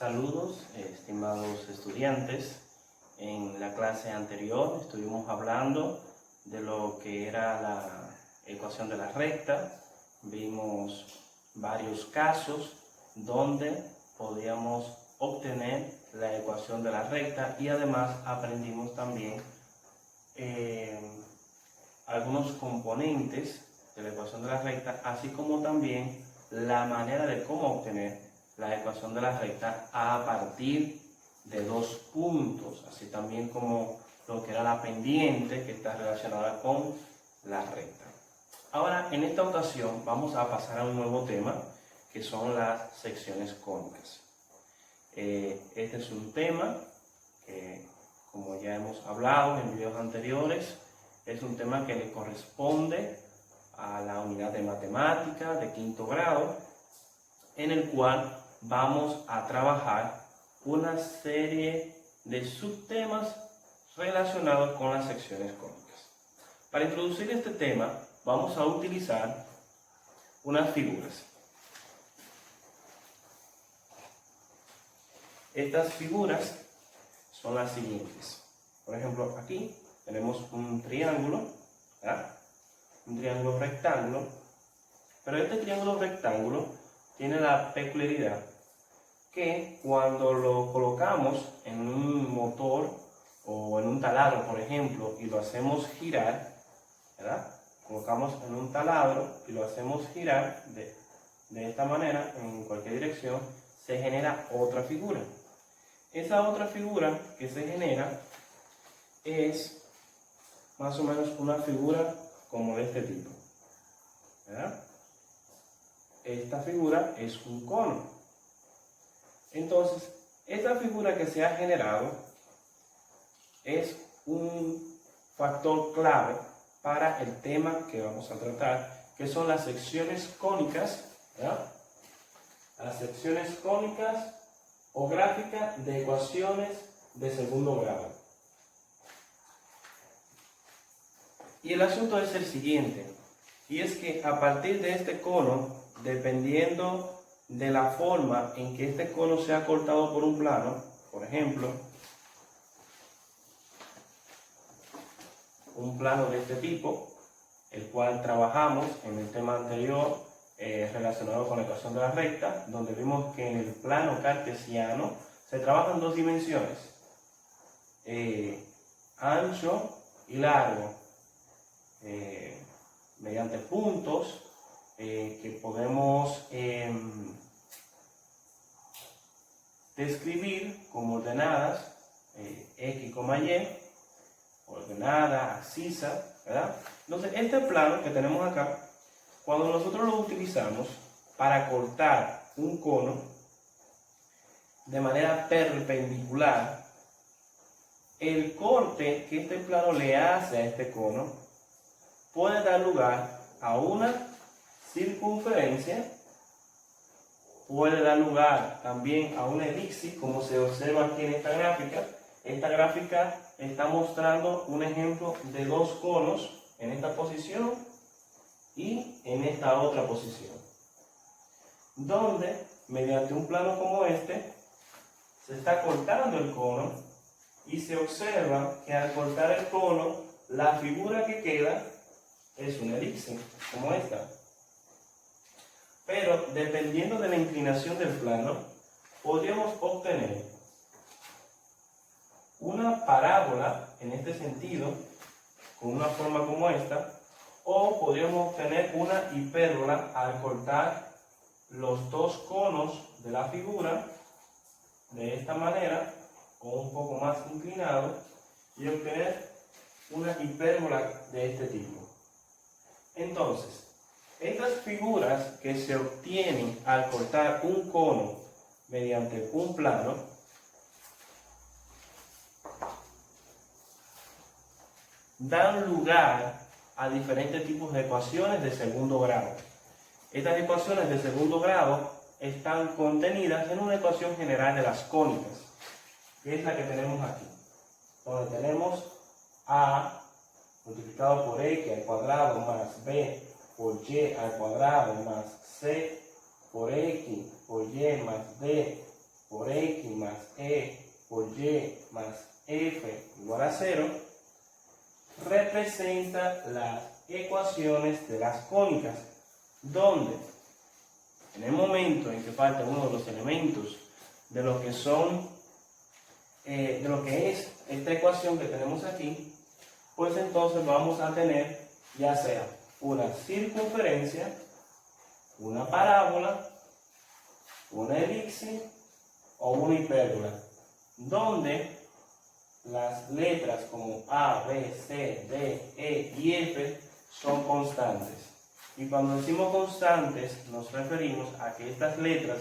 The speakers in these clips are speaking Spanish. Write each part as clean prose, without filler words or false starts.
Saludos, estimados estudiantes. En la clase anterior estuvimos hablando de lo que era la ecuación de la recta. Vimos varios casos donde podíamos obtener la ecuación de la recta y además aprendimos también algunos componentes de la ecuación de la recta, así como también la manera de cómo obtener la ecuación de la recta a partir de dos puntos, así también como lo que era la pendiente que está relacionada con la recta. Ahora, en esta ocasión vamos a pasar a un nuevo tema que son las secciones cónicas. Este es un tema que, como ya hemos hablado en videos anteriores, es un tema que le corresponde a la unidad de matemática de quinto grado, en el cual vamos a trabajar una serie de subtemas relacionados con las secciones cónicas. Para introducir este tema vamos a utilizar unas figuras. Estas figuras son las siguientes. Por ejemplo, aquí tenemos un triángulo, ¿verdad? Un triángulo rectángulo, pero este triángulo rectángulo tiene la peculiaridad que cuando lo colocamos en un motor o en un taladro, por ejemplo, y lo hacemos girar, ¿verdad? Colocamos en un taladro y lo hacemos girar de esta manera, en cualquier dirección, se genera otra figura. Esa otra figura que se genera es más o menos una figura como de este tipo, ¿verdad? Esta figura es un cono. Entonces, esta figura que se ha generado es un factor clave para el tema que vamos a tratar, que son las secciones cónicas, ¿verdad? Las secciones cónicas o gráficas de ecuaciones de segundo grado. Y el asunto es el siguiente, y es que a partir de este cono, dependiendo de la forma en que este cono sea cortado por un plano, por ejemplo, un plano de este tipo, el cual trabajamos en el tema anterior relacionado con la ecuación de la recta, donde vimos que en el plano cartesiano se trabajan dos dimensiones, ancho y largo, mediante puntos que podemos describir como ordenadas X, Y, ordenada, abscisa, ¿verdad? Entonces, este plano que tenemos acá, cuando nosotros lo utilizamos para cortar un cono de manera perpendicular, el corte que este plano le hace a este cono puede dar lugar a una circunferencia, puede dar lugar también a una elipsis, como se observa aquí en esta gráfica. Esta gráfica está mostrando un ejemplo de dos conos en esta posición y en esta otra posición, donde mediante un plano como este se está cortando el cono y se observa que al cortar el cono la figura que queda es una elipse como esta. Pero dependiendo de la inclinación del plano podríamos obtener una parábola en este sentido con una forma como esta, o podríamos obtener una hipérbola al cortar los dos conos de la figura de esta manera o un poco más inclinado y obtener una hipérbola de este tipo. Entonces, estas figuras que se obtienen al cortar un cono mediante un plano dan lugar a diferentes tipos de ecuaciones de segundo grado. Estas ecuaciones de segundo grado están contenidas en una ecuación general de las cónicas, que es la que tenemos aquí, donde tenemos A multiplicado por X al cuadrado más B por Y al cuadrado más C por X por Y más D por X más E por Y más F igual a 0, representa las ecuaciones de las cónicas, donde en el momento en que falta uno de los elementos de lo que son, de lo que es esta ecuación que tenemos aquí, pues entonces vamos a tener ya sea una circunferencia, una parábola, una elipse o una hipérbola, donde las letras como A, B, C, D, E y F son constantes. Y cuando decimos constantes nos referimos a que estas letras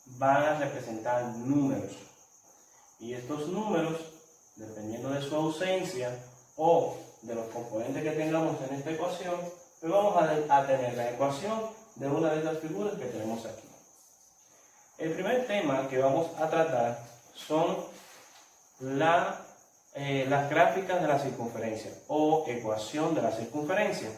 van a representar números. Y estos números, dependiendo de su ausencia o de los componentes que tengamos en esta ecuación, pues vamos a tener la ecuación de una de estas figuras que tenemos aquí. El primer tema que vamos a tratar son las gráficas de la circunferencia o ecuación de la circunferencia,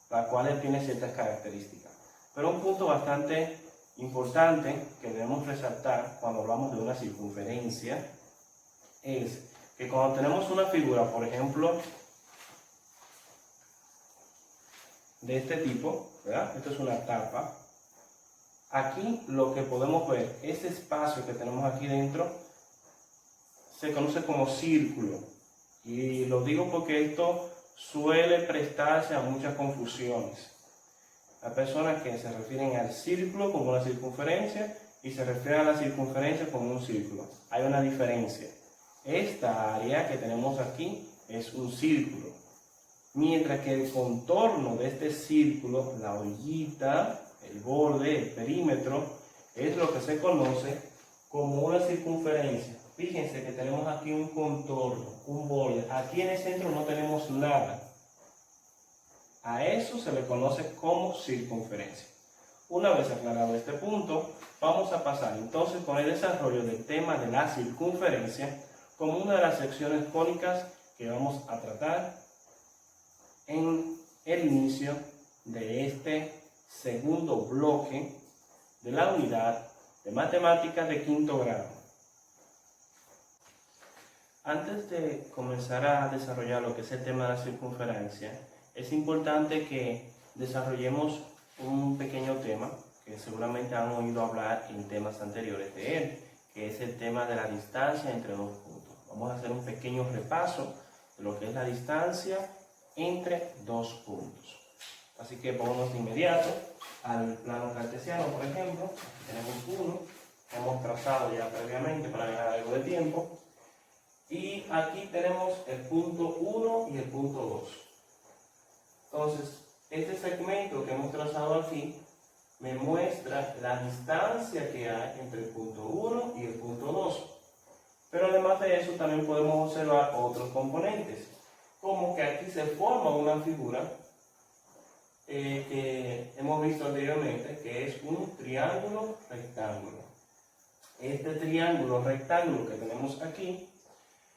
la cual tiene ciertas características. Pero un punto bastante importante que debemos resaltar cuando hablamos de una circunferencia es que cuando tenemos una figura, por ejemplo, de este tipo, ¿verdad? Esto es una tapa. Aquí lo que podemos ver, ese espacio que tenemos aquí dentro, se conoce como círculo. Y lo digo porque esto suele prestarse a muchas confusiones. Hay personas que se refieren al círculo como una circunferencia y se refieren a la circunferencia como un círculo. Hay una diferencia. Esta área que tenemos aquí es un círculo, mientras que el contorno de este círculo, la orillita, el borde, el perímetro, es lo que se conoce como una circunferencia. Fíjense que tenemos aquí un contorno, un borde. Aquí en el centro no tenemos nada. A eso se le conoce como circunferencia. Una vez aclarado este punto, vamos a pasar entonces con el desarrollo del tema de la circunferencia como una de las secciones cónicas que vamos a tratar en el inicio de este segundo bloque de la unidad de matemáticas de quinto grado. Antes de comenzar a desarrollar lo que es el tema de la circunferencia, es importante que desarrollemos un pequeño tema que seguramente han oído hablar en temas anteriores de él, que es el tema de la distancia entre dos puntos. Vamos a hacer un pequeño repaso de lo que es la distancia entre dos puntos. Así que vámonos de inmediato al plano cartesiano, por ejemplo. Aquí tenemos uno, que hemos trazado ya previamente para ganar algo de tiempo. Y aquí tenemos el punto 1 y el punto 2. Entonces, este segmento que hemos trazado aquí me muestra la distancia que hay entre el punto 1 y el punto 2. Pero además de eso, también podemos observar otros componentes, como que aquí se forma una figura que hemos visto anteriormente, que es un triángulo rectángulo. Este triángulo rectángulo que tenemos aquí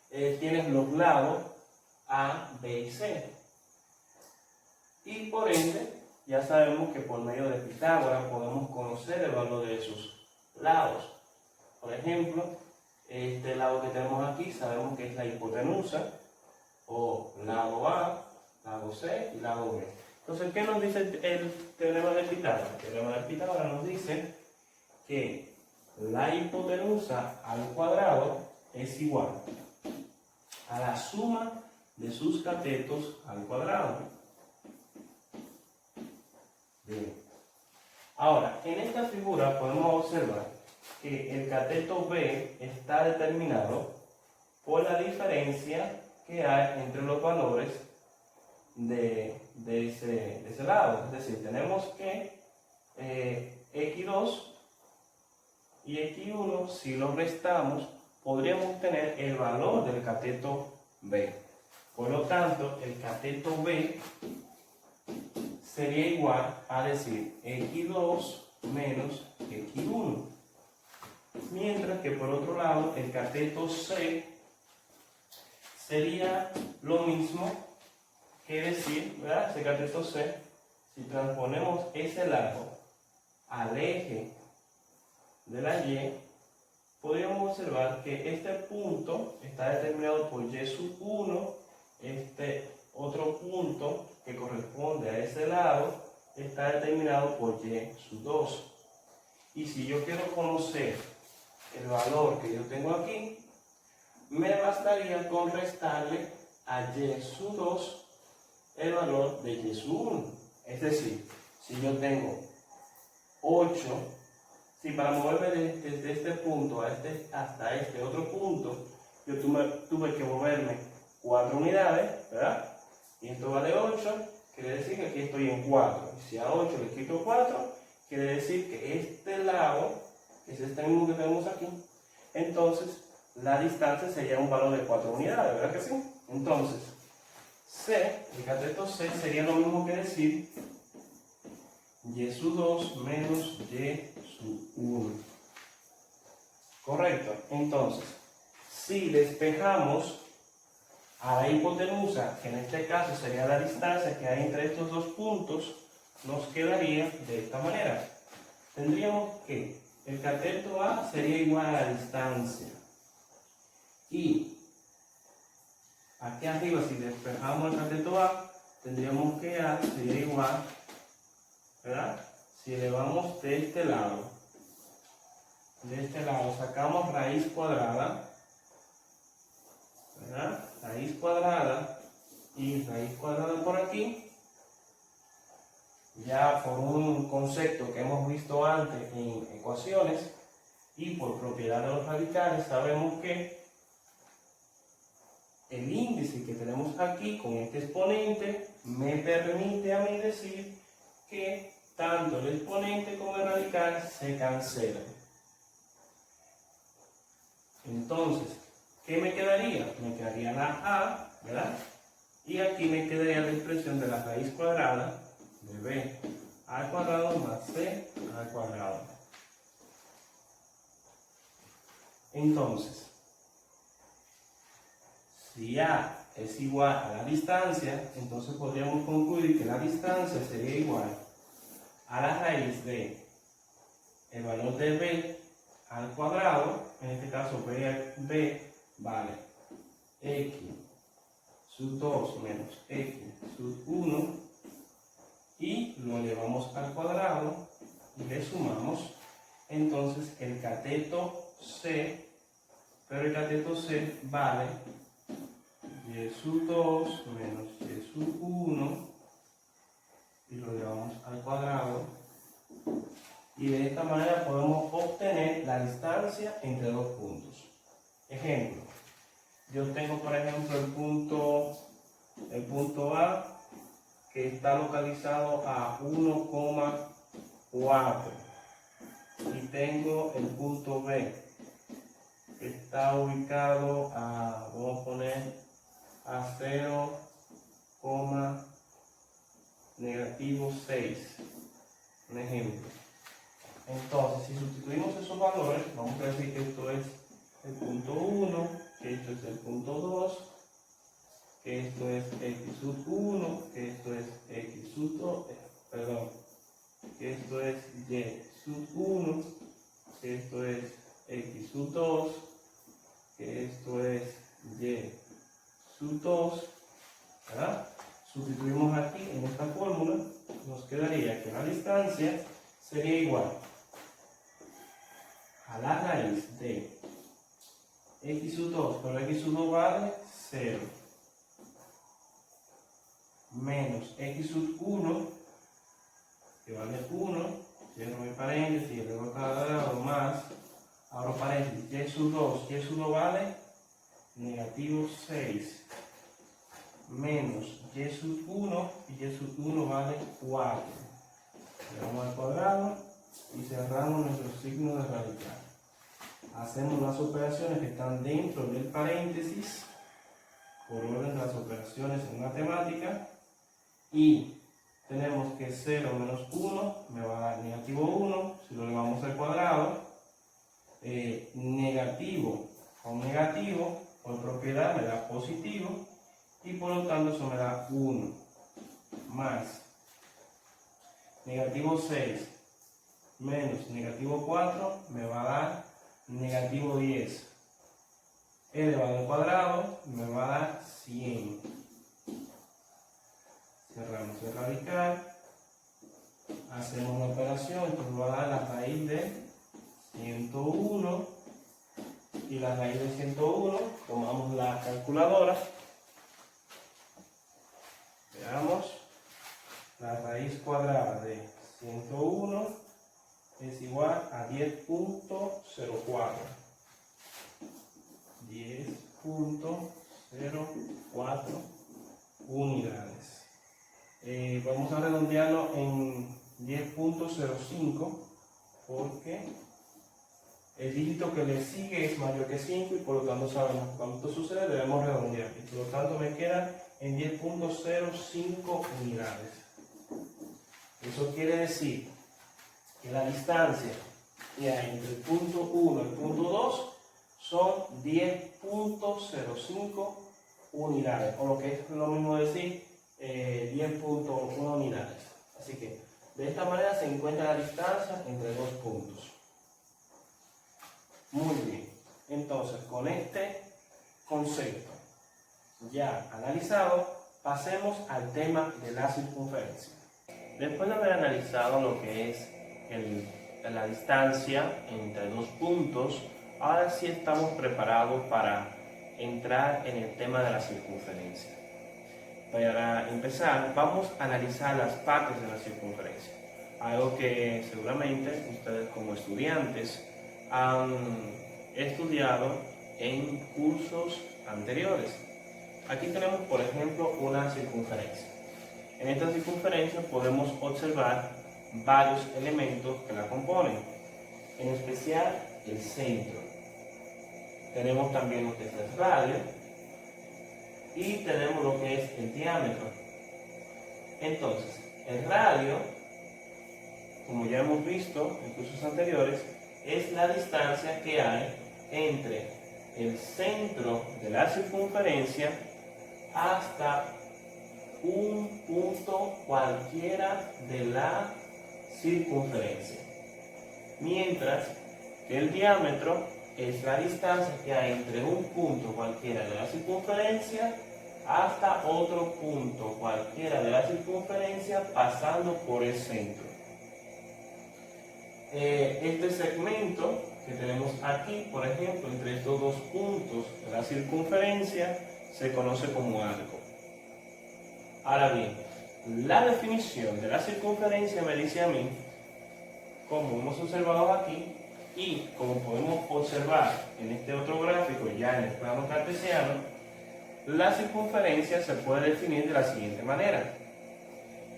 tiene los lados A, B y C. Y por ende, ya sabemos que por medio de Pitágoras podemos conocer el valor de esos lados. Por ejemplo, este lado que tenemos aquí sabemos que es la hipotenusa, o lado A, lado C y lado B. Entonces, ¿qué nos dice el teorema de Pitágoras? El teorema de Pitágoras nos dice que la hipotenusa al cuadrado es igual a la suma de sus catetos al cuadrado. Bien. Ahora, en esta figura podemos observar que el cateto B está determinado por la diferencia que hay entre los valores de ese lado. Es decir, tenemos que X2 y X1, si los restamos, podríamos tener el valor del cateto B. Por lo tanto, el cateto B sería igual a decir X2 menos X1. Mientras que por otro lado, el cateto C sería lo mismo que decir, ¿verdad? Ese cateto C, si transponemos ese lado al eje de la Y, podríamos observar que este punto está determinado por y sub 1, este otro punto que corresponde a ese lado está determinado por y sub 2. Y si yo quiero conocer el valor que yo tengo aquí, me bastaría con restarle a y sub 2 el valor de y sub 1. Es decir, si yo tengo 8, si para moverme desde este punto hasta este otro punto, yo tuve que moverme 4 unidades, ¿verdad? Y esto vale 8, quiere decir que aquí estoy en 4. Y si a 8 le quito 4, quiere decir que este lado, que es este mismo que tenemos aquí, entonces la distancia sería un valor de 4 unidades, ¿verdad que sí? Entonces, C, el cateto C sería lo mismo que decir y sub 2 menos y sub 1. Correcto. Entonces, si despejamos a la hipotenusa, que en este caso sería la distancia que hay entre estos dos puntos, nos quedaría de esta manera. Tendríamos que el cateto A sería igual a la distancia. Y aquí arriba, si despejamos el cateto A, tendríamos que A sería igual, ¿verdad? Si elevamos de este lado sacamos raíz cuadrada, ¿verdad? Raíz cuadrada y raíz cuadrada por aquí, ya por un concepto que hemos visto antes en ecuaciones y por propiedad de los radicales, sabemos que el índice que tenemos aquí con este exponente me permite a mí decir que tanto el exponente como el radical se cancelan. Entonces, ¿qué me quedaría? Me quedaría la A, ¿verdad? Y aquí me quedaría la expresión de la raíz cuadrada de B al cuadrado más C al cuadrado. Entonces, si A es igual a la distancia, entonces podríamos concluir que la distancia sería igual a la raíz de el valor de B al cuadrado, en este caso B vale X sub 2 menos X sub 1 y lo elevamos al cuadrado y le sumamos, entonces el cateto C, pero el cateto C vale y sub 2 menos y sub 1 y lo llevamos al cuadrado, y de esta manera podemos obtener la distancia entre dos puntos. Ejemplo, yo tengo por ejemplo el punto A que está localizado a 1,4 y tengo el punto B que está ubicado a, vamos a poner, a 0,6, un ejemplo. Entonces, si sustituimos esos valores, vamos a decir que esto es el punto 1, que esto es el punto 2, que esto es x sub 1, que esto es x sub 2, que esto es y sub 1, que esto es x sub 2, que esto es y sub 2, ¿verdad? Sustituimos aquí en esta fórmula, nos quedaría que la distancia sería igual a la raíz de x sub 2, pero x sub 2 vale 0, menos x sub 1, que vale 1, cierro mi paréntesis, elevo al cuadrado más, abro paréntesis, y sub 2 vale negativo 6, menos y sub 1, y y sub 1 vale 4. Elevamos al cuadrado y cerramos nuestro signo de radical. Hacemos las operaciones que están dentro del paréntesis por orden de las operaciones en matemática y tenemos que 0 menos 1 me va a dar negativo 1, si lo elevamos al cuadrado, negativo con negativo por propiedad me da positivo y por lo tanto eso me da 1 más negativo 6 menos negativo 4 me va a dar negativo 10 elevado al cuadrado me va a dar 100. Cerramos el radical, hacemos la operación, esto nos va a dar la raíz de 101 y la raíz de 101, tomamos la calculadora, veamos, la raíz cuadrada de 101 es igual a 10.04. 10.04 unidades. Vamos a redondearlo en 10.05 porque el dígito que le sigue es mayor que 5 y por lo tanto sabemos que cuando esto sucede debemos redondear. Y por lo tanto me queda en 10.05 unidades. Eso quiere decir que la distancia que hay entre el punto 1 y el punto 2 son 10.05 unidades, o lo que es lo mismo decir 10.1 unidades. Así que de esta manera se encuentra la distancia entre dos puntos. Muy bien, entonces con este concepto ya analizado, pasemos al tema de la circunferencia. Después de haber analizado lo que es la distancia entre dos puntos, ahora sí estamos preparados para entrar en el tema de la circunferencia. Para empezar, vamos a analizar las partes de la circunferencia, algo que seguramente ustedes como estudiantes han estudiado en cursos anteriores. Aquí tenemos, por ejemplo, una circunferencia. En esta circunferencia podemos observar varios elementos que la componen, en especial el centro. Tenemos también lo que es el radio y tenemos lo que es el diámetro. Entonces, el radio, como ya hemos visto en cursos anteriores, es la distancia que hay entre el centro de la circunferencia hasta un punto cualquiera de la circunferencia, mientras que el diámetro es la distancia que hay entre un punto cualquiera de la circunferencia hasta otro punto cualquiera de la circunferencia pasando por el centro. Este segmento que tenemos aquí, por ejemplo, entre estos dos puntos de la circunferencia, se conoce como arco. Ahora bien, la definición de la circunferencia me dice a mí, como hemos observado aquí, y como podemos observar en este otro gráfico ya en el plano cartesiano, la circunferencia se puede definir de la siguiente manera.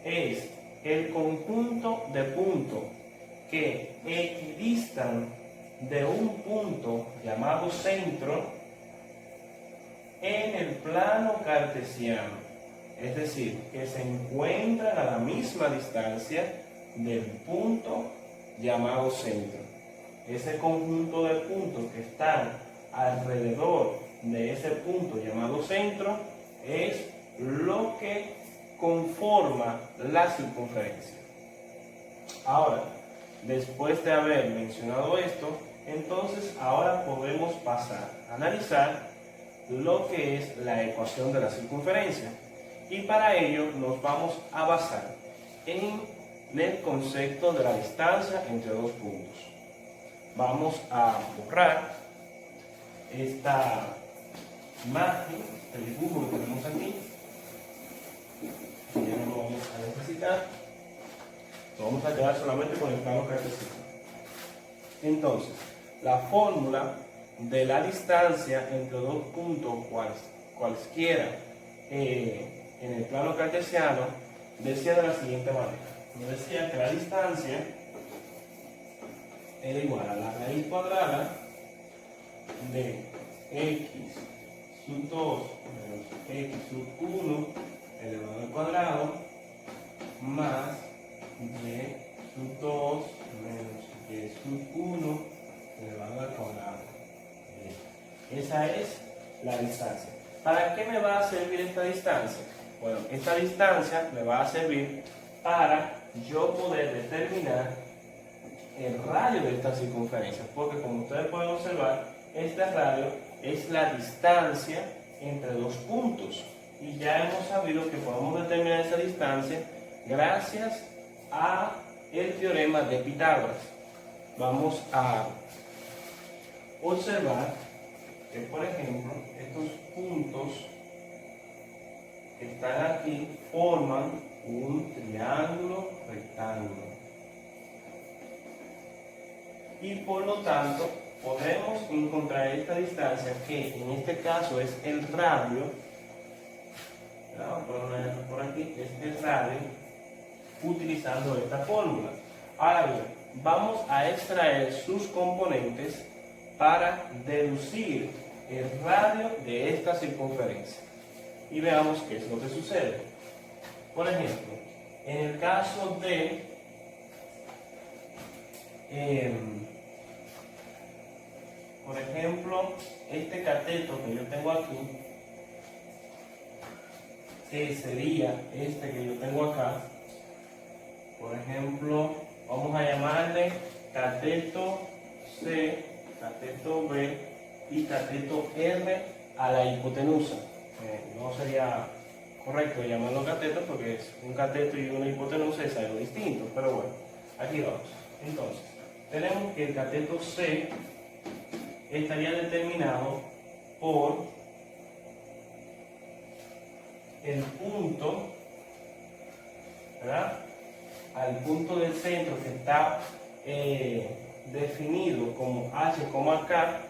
Es el conjunto de puntos que equidistan de un punto llamado centro en el plano cartesiano. Es decir, que se encuentran a la misma distancia del punto llamado centro. Ese conjunto de puntos que están alrededor de ese punto llamado centro es lo que conforma la circunferencia. Ahora, después de haber mencionado esto, entonces ahora podemos pasar a analizar lo que es la ecuación de la circunferencia. Y para ello nos vamos a basar en el concepto de la distancia entre dos puntos. Vamos a borrar esta imagen, este dibujo que tenemos aquí, que ya no lo vamos a necesitar. Nos vamos a quedar solamente con el plano cartesiano. Entonces, la fórmula de la distancia entre dos puntos cualesquiera en el plano cartesiano decía de la siguiente manera. Nos decía que la distancia era igual a la raíz cuadrada de x sub 2 menos x sub 1 elevado al cuadrado más y sub 2 menos y sub 1 elevado al cuadrado. Esa es la distancia. ¿Para qué me va a servir esta distancia? Bueno, esta distancia me va a servir para yo poder determinar el radio de esta circunferencia, porque como ustedes pueden observar, este radio es la distancia entre dos puntos. Y ya hemos sabido que podemos determinar esa distancia gracias a el teorema de Pitágoras. Vamos a observar que, por ejemplo, estos puntos que están aquí forman un triángulo rectángulo. Y por lo tanto, podemos encontrar esta distancia, que en este caso es el radio. Vamos a ponerlo por aquí, es el radio, utilizando esta fórmula. Ahora bien, vamos a extraer sus componentes para deducir el radio de esta circunferencia. Y veamos qué es lo que sucede. Por ejemplo, en el caso de por ejemplo, este cateto que yo tengo aquí, que sería este que yo tengo acá, por ejemplo, vamos a llamarle cateto C, cateto B y cateto R a la hipotenusa. No sería correcto llamarlo cateto porque es un cateto y una hipotenusa, es algo distinto, pero bueno, aquí vamos. Entonces, tenemos que el cateto C estaría determinado por el punto, ¿verdad?, al punto del centro que está definido como H, K.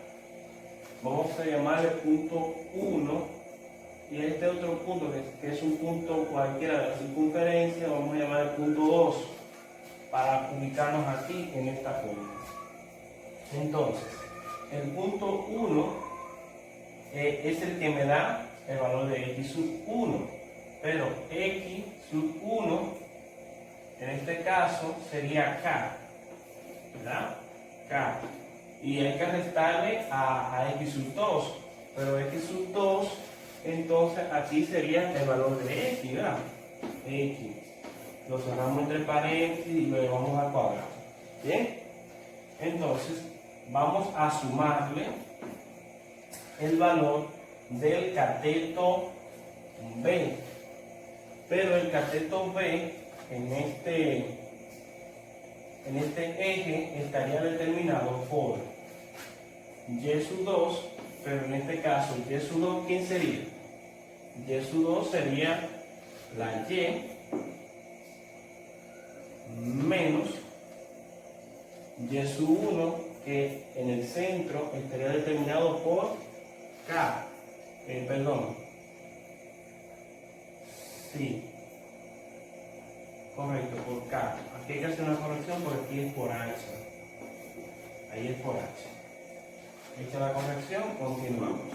Vamos a llamarle punto 1, y este otro punto que es un punto cualquiera de la circunferencia, vamos a llamarle punto 2, para ubicarnos aquí en esta forma. Entonces, el punto 1 es el que me da el valor de x sub 1, pero x sub 1 en este caso sería k, ¿verdad? K. Y hay que restarle a x sub 2, pero x sub 2, entonces aquí sería el valor de x, ¿verdad? X. Lo cerramos entre paréntesis y lo llevamos al cuadrado. ¿Bien? Entonces, vamos a sumarle el valor del cateto B. Pero el cateto B en este eje estaría determinado por y sub 2, pero en este caso y sub 2, ¿quién sería? Y sub 2 sería la y menos y sub 1, que en el centro estaría determinado por K, correcto, por K. Aquí hay que hacer una corrección porque aquí es por H. Ahí es por H. Hecha la corrección, continuamos.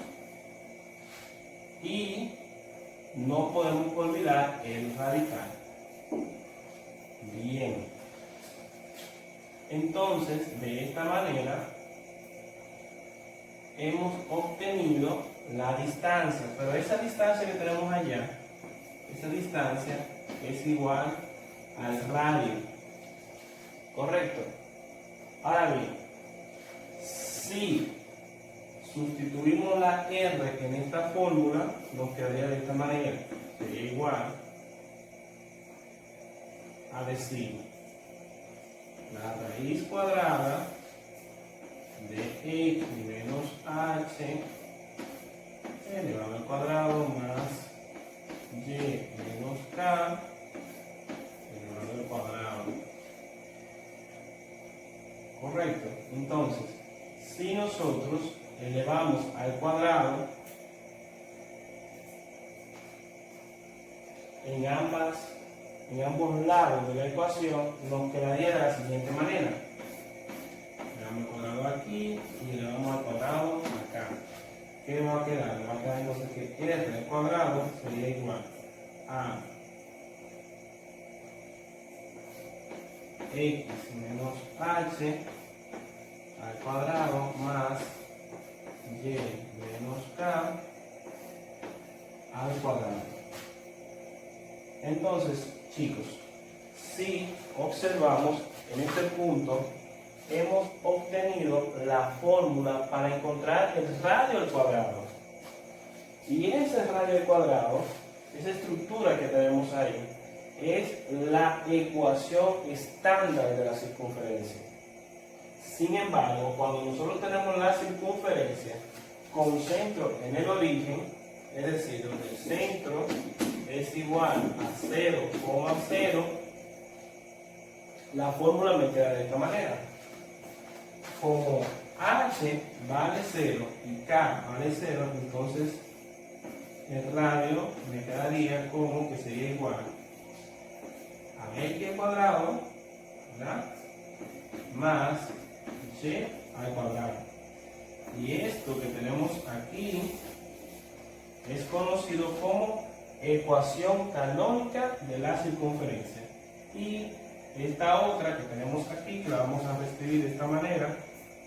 Y no podemos olvidar el radical. Bien. Entonces, de esta manera, hemos obtenido la distancia, pero esa distancia que tenemos allá, esa distancia es igual al radio, ¿correcto? Ahora bien, si sustituimos la R en esta fórmula, nos quedaría de esta manera, sería igual a decir la raíz cuadrada de x menos h elevado al cuadrado más y menos k elevado al cuadrado. Correcto. Entonces, si nosotros elevamos al cuadrado en ambos lados de la ecuación, nos quedaría de la siguiente manera. Elevamos al cuadrado aquí y elevamos al cuadrado acá. ¿Qué va a quedar? Va a quedar entonces que r al cuadrado sería igual a x menos h al cuadrado más y menos k al cuadrado. Entonces, chicos, si observamos en este punto, hemos obtenido la fórmula para encontrar el radio al cuadrado. Y ese radio al cuadrado, esa estructura que tenemos ahí, es la ecuación estándar de la circunferencia. Sin embargo, cuando nosotros tenemos la circunferencia con centro en el origen, es decir, donde el centro es igual a 0,0, la fórmula me queda de esta manera. Como h vale 0 y k vale 0, entonces el radio me quedaría como que sería igual a x al cuadrado, ¿verdad?, más y al cuadrado. Y esto que tenemos aquí es conocido como ecuación canónica de la circunferencia. Y esta otra que tenemos aquí, que la vamos a reescribir de esta manera,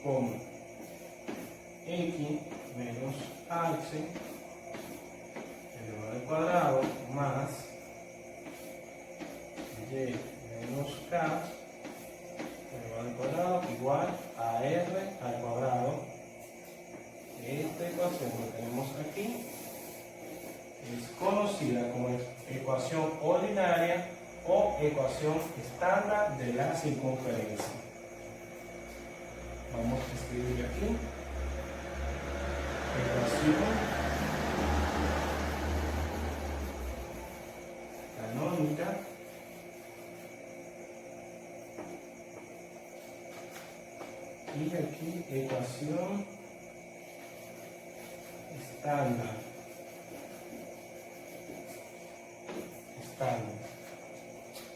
como x menos h elevado al cuadrado más y menos k elevado al cuadrado igual a r al cuadrado. Esta ecuación que tenemos aquí es conocida como ecuación ordinaria o ecuación estándar de la circunferencia. Vamos a escribir aquí ecuación canónica y aquí ecuación estándar.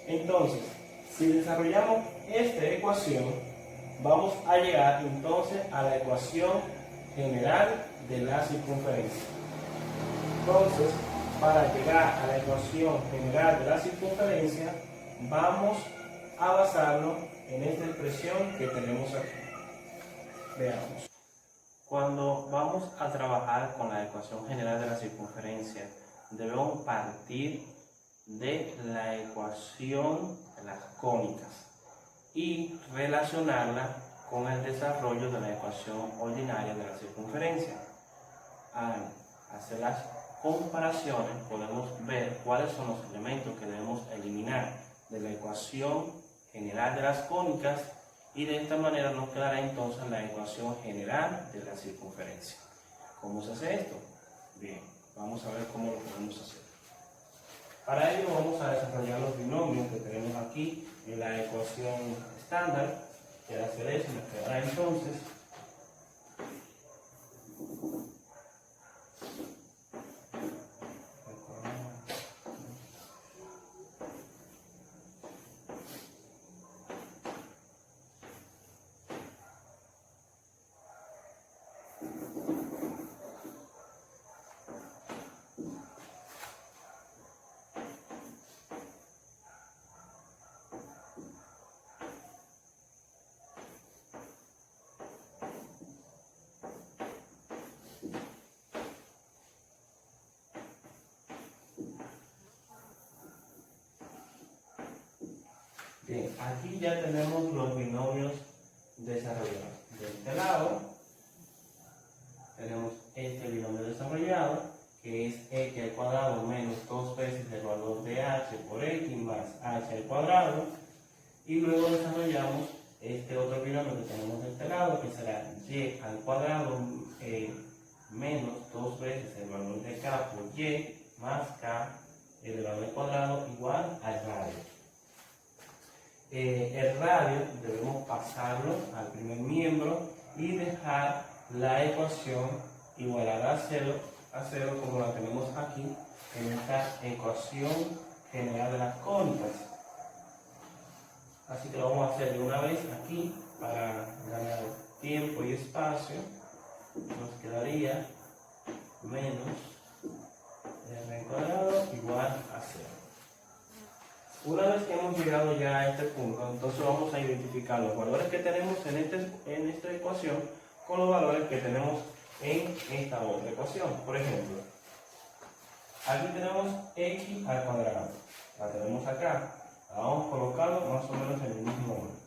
Entonces, si desarrollamos esta ecuación, vamos a llegar entonces a la ecuación general de la circunferencia. Entonces, para llegar a la ecuación general de la circunferencia, vamos a basarnos en esta expresión que tenemos aquí. Veamos. Cuando vamos a trabajar con la ecuación general de la circunferencia, debemos partir de la ecuación de las cónicas y relacionarla con el desarrollo de la ecuación ordinaria de la circunferencia. Al hacer las comparaciones podemos ver cuáles son los elementos que debemos eliminar de la ecuación general de las cónicas y de esta manera nos quedará entonces la ecuación general de la circunferencia. ¿Cómo se hace esto? Bien, vamos a ver cómo lo podemos hacer. Para ello vamos a desarrollar los binomios que tenemos aquí en la ecuación estándar, que al hacer eso nos quedará entonces bien, aquí ya tenemos los binomios desarrollados. De este lado tenemos este binomio desarrollado, que es x al cuadrado menos 2 veces el valor de h por x más h al cuadrado. Y luego desarrollamos este otro binomio que tenemos de este lado, que será y al cuadrado menos 2 veces el valor de k por y más k elevado al cuadrado igual al radio. El radio debemos pasarlo al primer miembro y dejar la ecuación igualada a 0 como la tenemos aquí en esta ecuación general de las cónicas. Así que lo vamos a hacer de una vez aquí para ganar tiempo y espacio. Nos quedaría menos r al cuadrado igual a 0. Una vez que hemos llegado ya a este punto, entonces vamos a identificar los valores que tenemos en esta ecuación con los valores que tenemos en esta otra ecuación. Por ejemplo, aquí tenemos x al cuadrado, la tenemos acá, la vamos colocando más o menos en el mismo orden.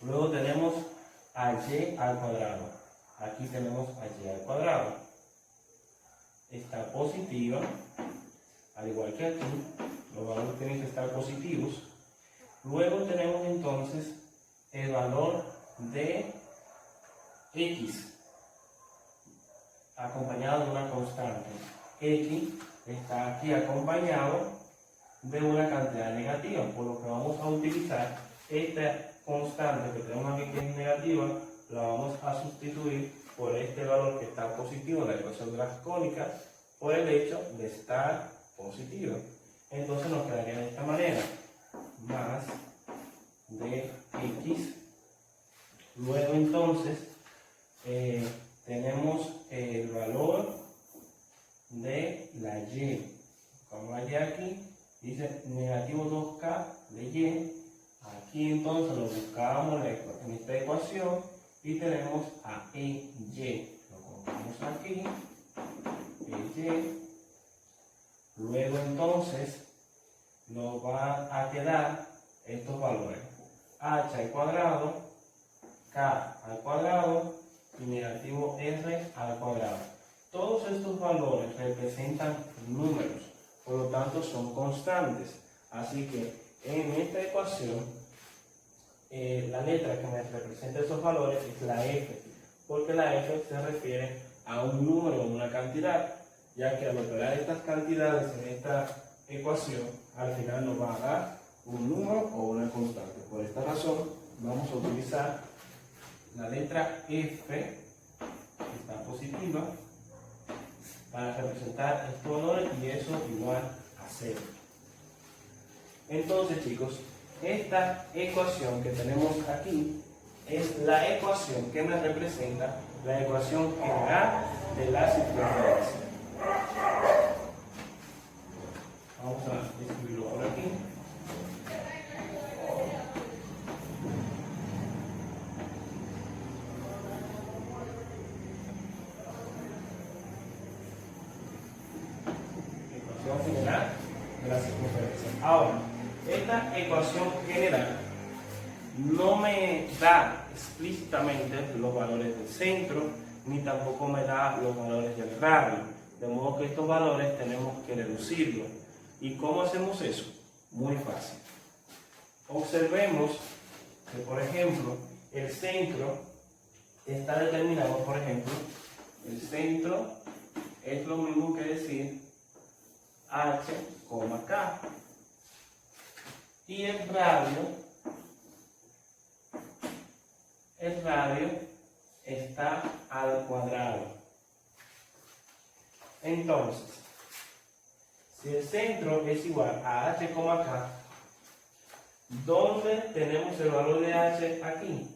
Luego tenemos a y al cuadrado. Aquí tenemos a y al cuadrado. Está positiva, al igual que aquí. Los valores tienen que estar positivos. Luego tenemos entonces el valor de x, acompañado de una constante. X está aquí acompañado de una cantidad negativa, por lo que vamos a utilizar esta constante que tenemos aquí que es negativa, la vamos a sustituir por este valor que está positivo en la ecuación de las cónicas por el hecho de estar positivo. Entonces nos quedaría de esta manera, más de x. Luego entonces tenemos el valor de la y. Vamos a y aquí, dice negativo 2k de y. Aquí entonces lo buscamos en esta ecuación y tenemos a EY. Lo colocamos aquí, EY. Luego entonces nos va a quedar estos valores. H al cuadrado, K al cuadrado y negativo R al cuadrado. Todos estos valores representan números, por lo tanto son constantes. Así que en esta ecuación, la letra que me representa esos valores es la F, porque la F se refiere a un número o una cantidad, ya que al operar estas cantidades en esta ecuación, al final nos va a dar un número o una constante. Por esta razón, vamos a utilizar la letra F, que está positiva, para representar estos valores y eso igual a 0. Entonces, chicos, esta ecuación que tenemos aquí es la ecuación que me representa la ecuación general de la circunferencia. Vamos a escribirlo por aquí. Ecuación general de la circunferencia. Ahora, esta ecuación general no me da explícitamente los valores del centro, ni tampoco me da los valores del radio. De modo que estos valores tenemos que reducirlos. ¿Y cómo hacemos eso? Muy fácil. Observemos que, por ejemplo, el centro está determinado, por ejemplo, el centro es lo mismo que decir h, k. Y el radio está al cuadrado. Entonces, si el centro es igual a h, k, ¿dónde tenemos el valor de h aquí?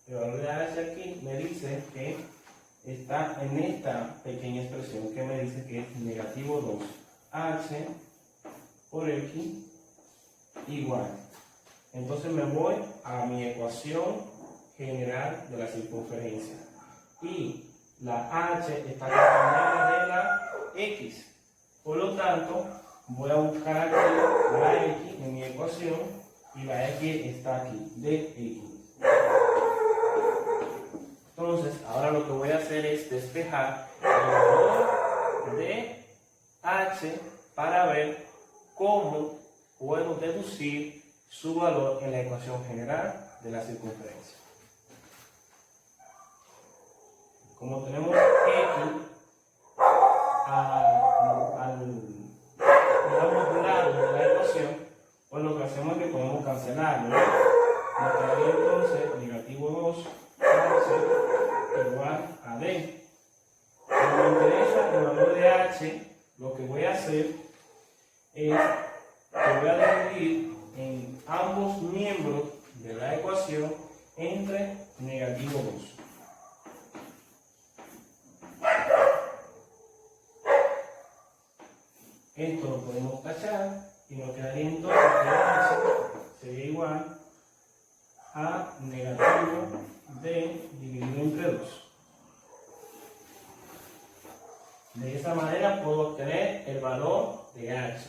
El valor de h aquí me dice que está en esta pequeña expresión que me dice que es negativo 2h por x igual. Entonces me voy a mi ecuación general de la circunferencia. Y la h está acompañada de la x. Por lo tanto, voy a buscar aquí la x en mi ecuación y la x está aquí, de x. Entonces, ahora lo que voy a hacer es despejar el valor de h para ver cómo puedo deducir su valor en la ecuación general de la circunferencia. Como tenemos x al lado de la ecuación, pues lo que hacemos es que podemos cancelarlo. Nos quedaría entonces negativo 2h igual a d. Como me interesa el valor de h, lo que voy a hacer es que voy a dividir en ambos miembros de la ecuación entre negativo 2. Esto lo podemos tachar y nos quedaría entonces que h sería igual a negativo d dividido entre 2. De esa manera puedo obtener el valor de h.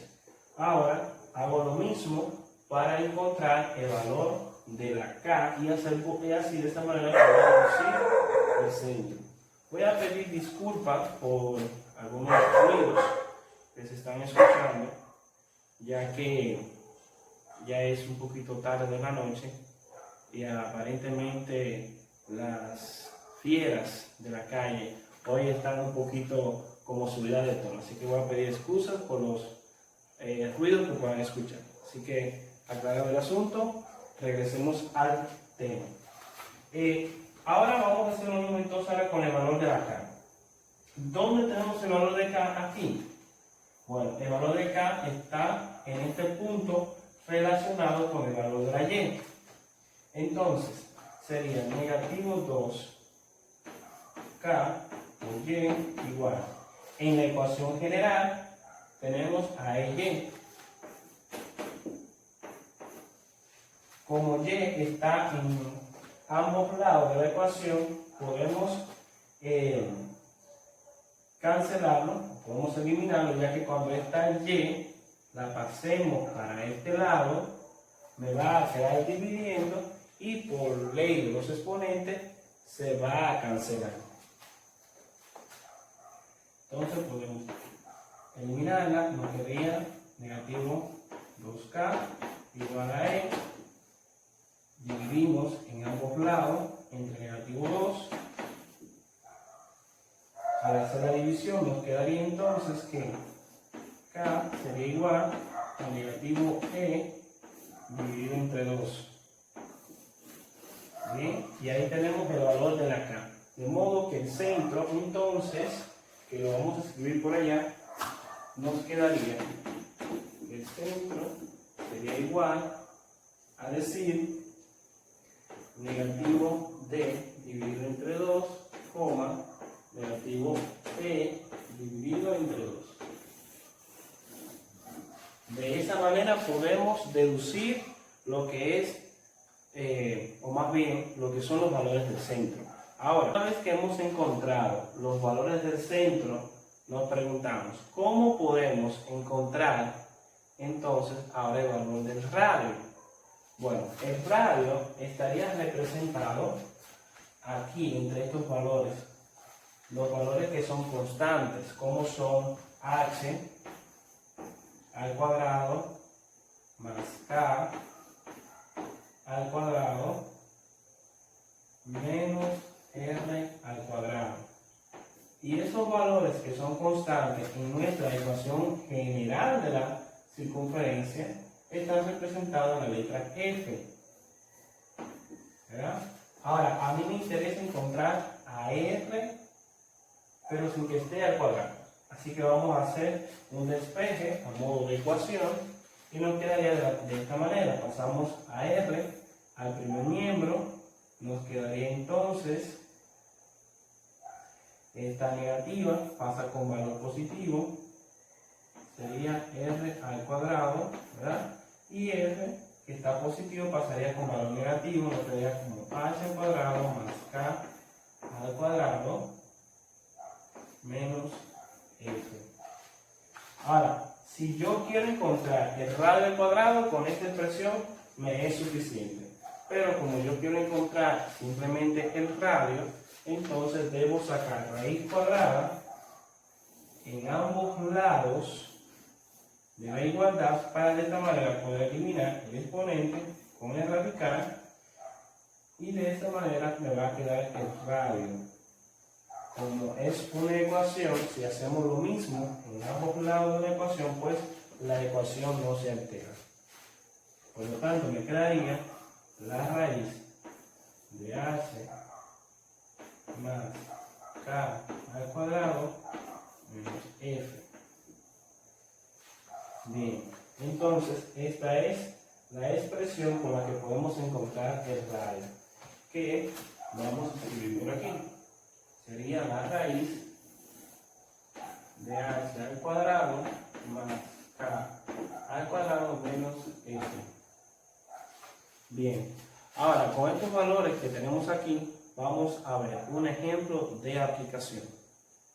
Ahora hago lo mismo para encontrar el valor de la K y así de esta manera poder deducir el centro. Voy a pedir disculpas por algunos ruidos que se están escuchando, ya que ya es un poquito tarde de la noche y aparentemente las fieras de la calle hoy están un poquito como subida de tono, así que voy a pedir excusas por los ruidos que puedan escuchar. Así que, aclarado el asunto, regresemos al tema. Ahora vamos a hacer lo mismo entonces ahora con el valor de la K. ¿Dónde tenemos el valor de K? Aquí. Bueno, el valor de K está en este punto relacionado con el valor de la Y. Entonces, sería negativo 2K por Y igual. En la ecuación general tenemos a Y. Como Y está en ambos lados de la ecuación, podemos cancelarlo, podemos eliminarlo, ya que cuando esta Y la pasemos para este lado, me va a quedar dividiendo y por ley de los exponentes se va a cancelar. Entonces podemos eliminarla, nos quedaría negativo 2K igual a E. Dividimos en ambos lados entre negativo 2. Al hacer la división nos quedaría entonces que K sería igual a negativo E dividido entre 2. Bien, y ahí tenemos el valor de la K. De modo que el centro, entonces, que lo vamos a escribir por allá, nos quedaría que el centro sería igual a decir negativo D dividido entre 2, negativo E dividido entre 2. De esa manera podemos deducir lo que es, o más bien, lo que son los valores del centro. Ahora, una vez que hemos encontrado los valores del centro, nos preguntamos, ¿cómo podemos encontrar entonces ahora el valor del radio? Bueno, el radio estaría representado aquí entre estos valores. Los valores que son constantes, como son h al cuadrado más k al cuadrado menos r al cuadrado. Y esos valores que son constantes en nuestra ecuación general de la circunferencia están representados en la letra F. ¿Verdad? Ahora, a mí me interesa encontrar a R, pero sin que esté al cuadrado. Así que vamos a hacer un despeje a modo de ecuación y nos quedaría de esta manera. Pasamos a R al primer miembro, nos quedaría entonces esta negativa, pasa con valor positivo, sería R al cuadrado, ¿verdad? Y R, que está positivo, pasaría con valor negativo, nos quedaría como h al cuadrado más k al cuadrado menos f. Ahora, si yo quiero encontrar el radio al cuadrado, con esta expresión me es suficiente. Pero como yo quiero encontrar simplemente el radio, entonces debo sacar raíz cuadrada en ambos lados de la igualdad para de esta manera poder eliminar el exponente con el radical y de esta manera me va a quedar el radio. Como es una ecuación, si hacemos lo mismo en ambos lados de la ecuación, pues la ecuación no se altera. Por lo tanto, me quedaría la raíz de h más k al cuadrado menos f. Bien, entonces esta es la expresión con la que podemos encontrar el radio, que vamos a escribir por aquí. Sería la raíz de h al cuadrado más k al cuadrado menos f. Bien, ahora con estos valores que tenemos aquí, vamos a ver un ejemplo de aplicación.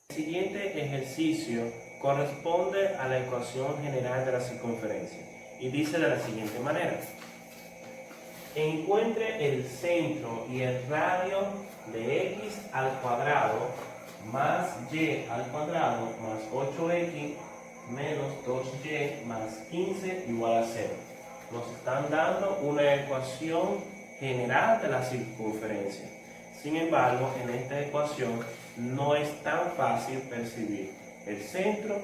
El siguiente ejercicio corresponde a la ecuación general de la circunferencia y dice de la siguiente manera. encuentre el centro y el radio de x al cuadrado más y al cuadrado más 8x menos 2y más 15 igual a 0. Nos están dando una ecuación general de la circunferencia. Sin embargo, en esta ecuación no es tan fácil percibir el centro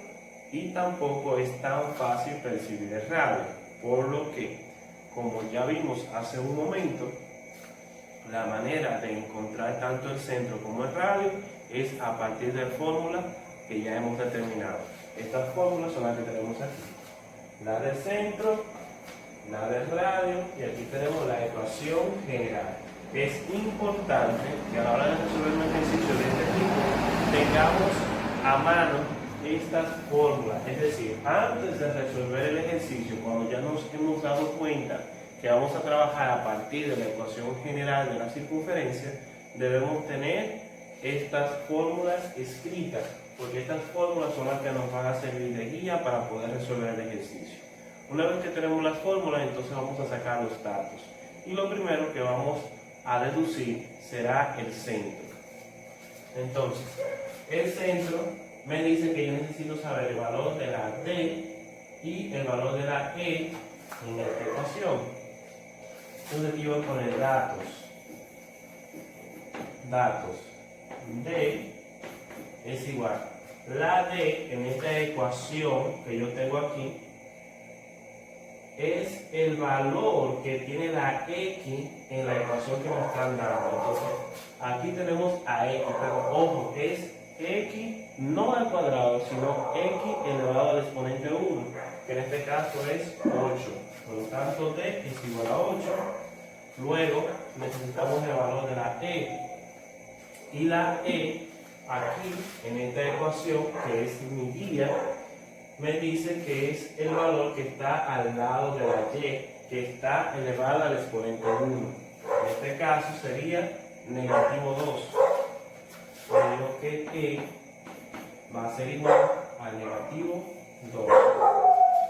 y tampoco es tan fácil percibir el radio, por lo que, como ya vimos hace un momento, la manera de encontrar tanto el centro como el radio es a partir de fórmulas que ya hemos determinado. Estas fórmulas son las que tenemos aquí. La del centro, la del radio y aquí tenemos la ecuación general. Es importante que a la hora de resolver un ejercicio de este tipo tengamos a mano estas fórmulas. Es decir, antes de resolver el ejercicio, cuando ya nos hemos dado cuenta que vamos a trabajar a partir de la ecuación general de la circunferencia, debemos tener estas fórmulas escritas, porque estas fórmulas son las que nos van a servir de guía para poder resolver el ejercicio. Una vez que tenemos las fórmulas, entonces vamos a sacar los datos. Y lo primero que vamos a deducir será el centro. Entonces, el centro me dice que yo necesito saber el valor de la D y el valor de la E en esta ecuación. Entonces aquí voy a poner datos. D es igual. La D en esta ecuación que yo tengo aquí es el valor que tiene la X en la ecuación que me están dando. Entonces, aquí tenemos a X, pero ojo, es X no al cuadrado, sino X elevado al exponente 1, que en este caso es 8. Por lo tanto, D es igual a 8. Luego, necesitamos el valor de la E. Y la E, aquí, en esta ecuación, que es mi guía, me dice que es el valor que está al lado de la Y, que está elevada al exponente 1. En este caso sería negativo 2. Le digo que E va a ser igual a negativo 2.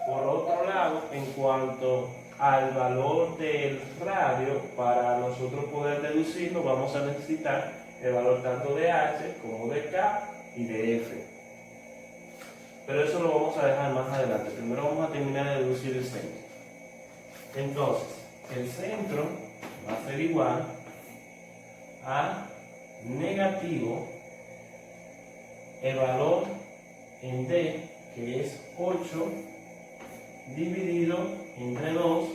Por otro lado, en cuanto al valor del radio, para nosotros poder deducirlo, vamos a necesitar el valor tanto de H como de K y de F. Pero eso lo vamos a dejar más adelante. Primero vamos a terminar de deducir el centro. Entonces, el centro va a ser igual a negativo el valor en D, que es 8, dividido entre 2,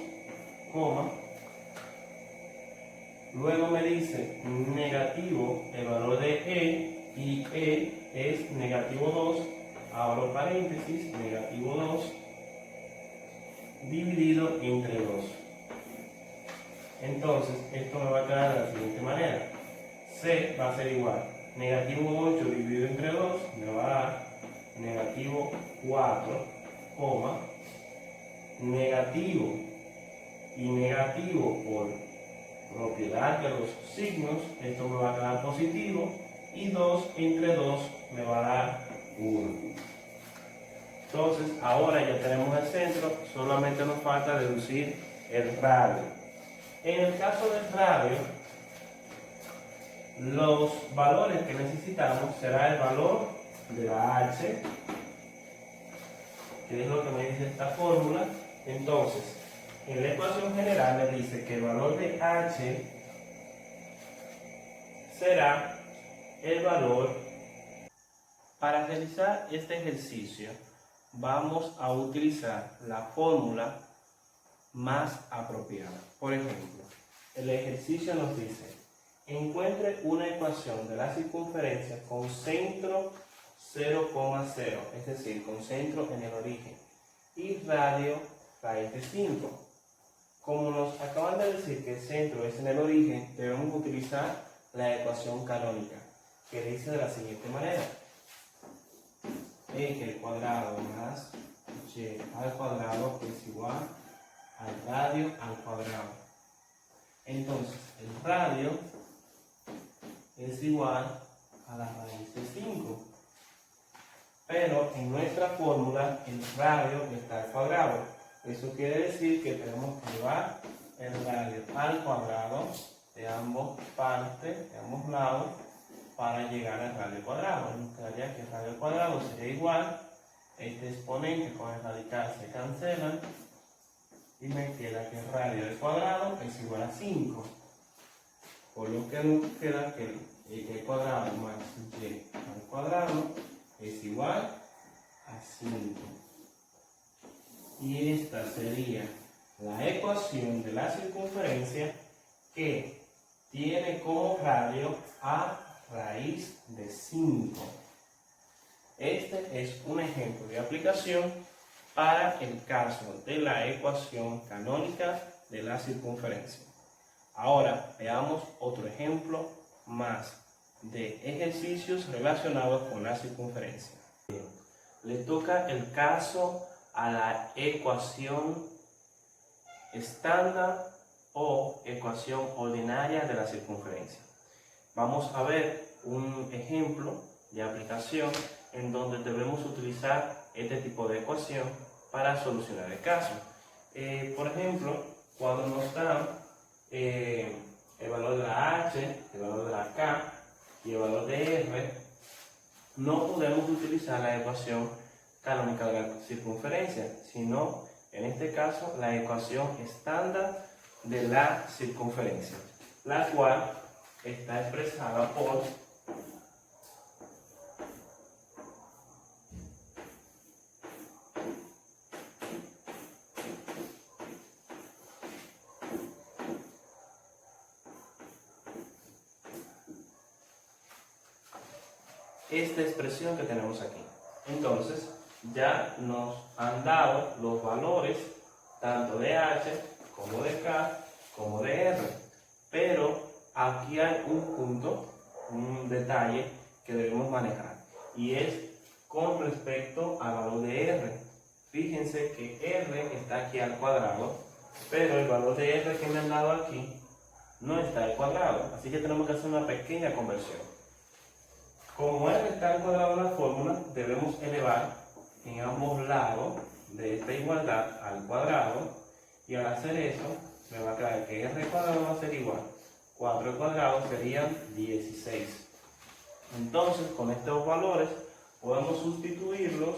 luego me dice negativo el valor de E, y E es negativo 2, abro paréntesis, negativo 2, dividido entre 2. Entonces, esto me va a quedar de la siguiente manera. C va a ser igual, negativo 8 dividido entre 2, me va a dar negativo 4, negativo y negativo por propiedad de los signos, esto me va a quedar positivo, y 2 entre 2 me va a dar 1. Entonces, ahora ya tenemos el centro, solamente nos falta deducir el radio. En el caso del radio, los valores que necesitamos será el valor de la H, que es lo que me dice esta fórmula. Entonces, en la ecuación general me dice que el valor de H será el valor. Para realizar este ejercicio vamos a utilizar la fórmula más apropiada. Por ejemplo, el ejercicio nos dice: encuentre una ecuación de la circunferencia con centro 0,0, es decir, con centro en el origen, y radio raíz de 5. Como nos acaban de decir que el centro es en el origen, debemos utilizar la ecuación canónica, que dice de la siguiente manera: x al cuadrado más y al cuadrado es igual al radio al cuadrado. Entonces, el radio es igual a la raíz de 5. Pero en nuestra fórmula el radio está al cuadrado. Eso quiere decir que tenemos que llevar el radio al cuadrado de ambos partes, de ambos lados, para llegar al radio cuadrado. Nos quedaría que el radio cuadrado sería igual, este exponente con el radical se cancelan, y me queda que el radio al cuadrado es igual a 5. Por lo que nos queda que el cuadrado más y al cuadrado es igual a 5. Y esta sería la ecuación de la circunferencia, que tiene como radio a raíz de 5. Este es un ejemplo de aplicación para el caso de la ecuación canónica de la circunferencia. Ahora veamos otro ejemplo más de ejercicios relacionados con la circunferencia. Le toca el caso a la ecuación estándar o ecuación ordinaria de la circunferencia. Vamos a ver un ejemplo de aplicación en donde debemos utilizar este tipo de ecuación para solucionar el caso. Por ejemplo, cuando nos dan el valor de la h, el valor de la k y el valor de r, no podemos utilizar la ecuación canónica de la circunferencia, sino en este caso la ecuación estándar de la circunferencia, la cual está expresada por esta expresión que tenemos aquí. Entonces, ya nos han dado los valores tanto de h como de k como de r, pero aquí hay un punto, un detalle que debemos manejar, y es con respecto al valor de r. Fíjense que r está aquí al cuadrado, pero el valor de r que me han dado aquí no está al cuadrado, así que tenemos que hacer una pequeña conversión. Como r está al cuadrado en la fórmula, debemos elevar en ambos lados de esta igualdad al cuadrado, y al hacer eso me va a quedar que r cuadrado va a ser igual 4 al cuadrado serían 16. Entonces, con estos valores podemos sustituirlos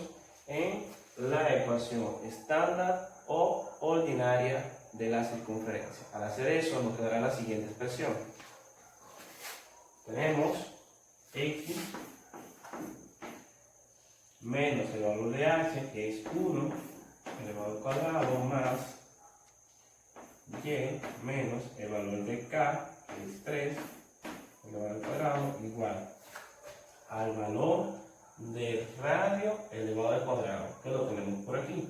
en la ecuación estándar o ordinaria de la circunferencia. Al hacer eso nos quedará la siguiente expresión. Tenemos x menos el valor de h, que es 1 elevado al cuadrado, más y menos el valor de k, que es 3 elevado al cuadrado, igual al valor del radio elevado al cuadrado, que lo tenemos por aquí,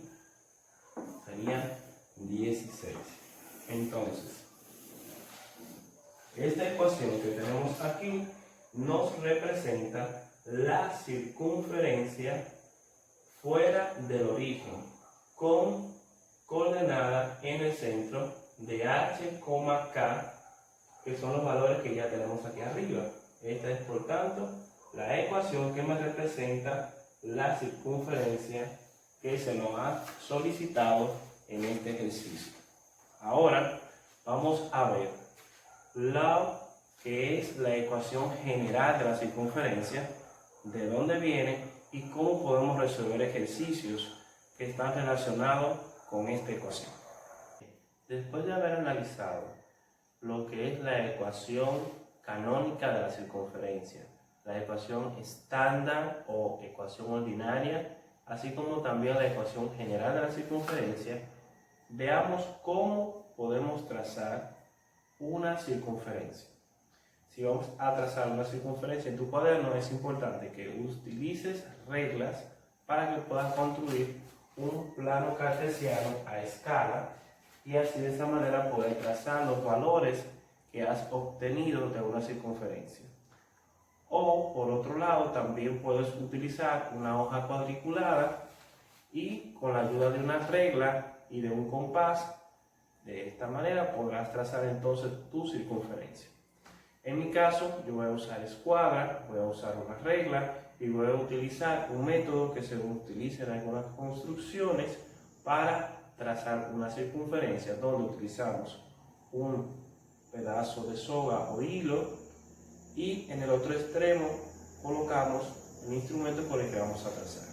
sería 16. Entonces, esta ecuación que tenemos aquí nos representa la circunferencia fuera del origen, con coordenada en el centro de h, k, que son los valores que ya tenemos aquí arriba. Esta es, por tanto, la ecuación que me representa la circunferencia que se nos ha solicitado en este ejercicio. Ahora vamos a ver lo que es la ecuación general de la circunferencia, de dónde viene y cómo podemos resolver ejercicios que están relacionados con esta ecuación. Después de haber analizado lo que es la ecuación canónica de la circunferencia, la ecuación estándar o ecuación ordinaria, así como también la ecuación general de la circunferencia, veamos cómo podemos trazar una circunferencia. Si vamos a trazar una circunferencia en tu cuaderno, es importante que utilices reglas para que puedas construir un plano cartesiano a escala, y así de esa manera poder trazar los valores que has obtenido de una circunferencia. O por otro lado, también puedes utilizar una hoja cuadriculada y con la ayuda de una regla y de un compás, de esta manera podrás trazar entonces tu circunferencia. En mi caso, yo voy a usar escuadra, voy a usar una regla y voy a utilizar un método que se utiliza en algunas construcciones para trazar una circunferencia, donde utilizamos un pedazo de soga o hilo y en el otro extremo colocamos el instrumento por el que vamos a trazar.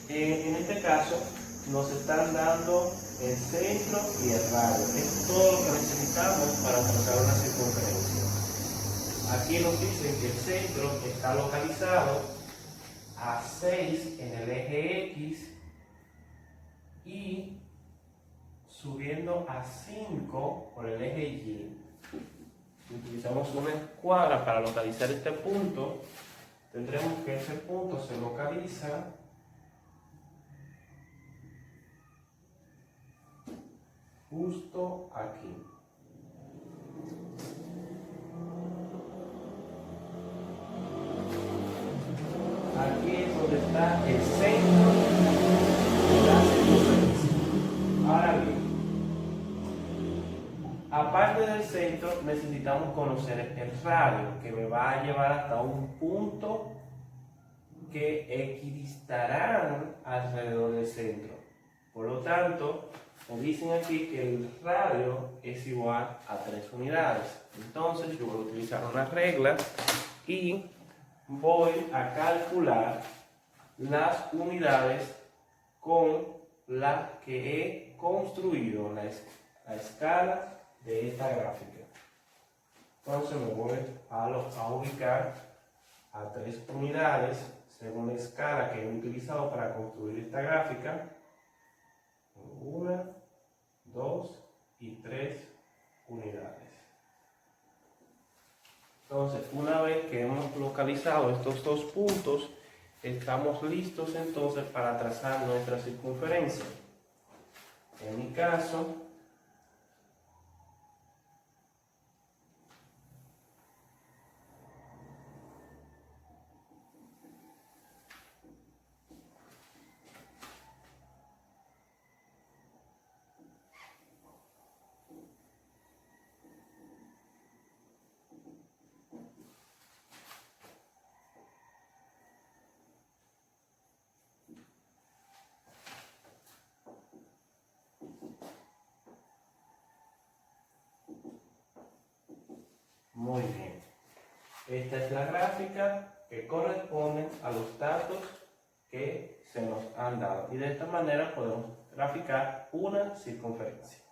En este caso nos están dando el centro y el radio. Es todo lo que necesitamos para trazar una circunferencia. Aquí nos dicen que el centro está localizado a 6 en el eje X y subiendo a 5 por el eje Y. Si utilizamos una escuadra para localizar este punto, tendremos que ese punto se localiza justo aquí. Aquí es donde está el centro de la circunferencia. Ahora bien, aparte del centro, necesitamos conocer el radio, que me va a llevar hasta un punto que equidistarán alrededor del centro. Por lo tanto, me dicen aquí que el radio es igual a 3 unidades. Entonces, yo voy a utilizar una regla y voy a calcular las unidades con las que he construido la escala de esta gráfica. Entonces me voy a ubicar a 3 unidades según la escala que he utilizado para construir esta gráfica. 1, 2 y 3 unidades. Entonces, una vez que hemos localizado estos dos puntos, estamos listos entonces para trazar nuestra circunferencia. En mi caso, muy bien. Esta es la gráfica que corresponde a los datos que se nos han dado. Y de esta manera podemos graficar una circunferencia.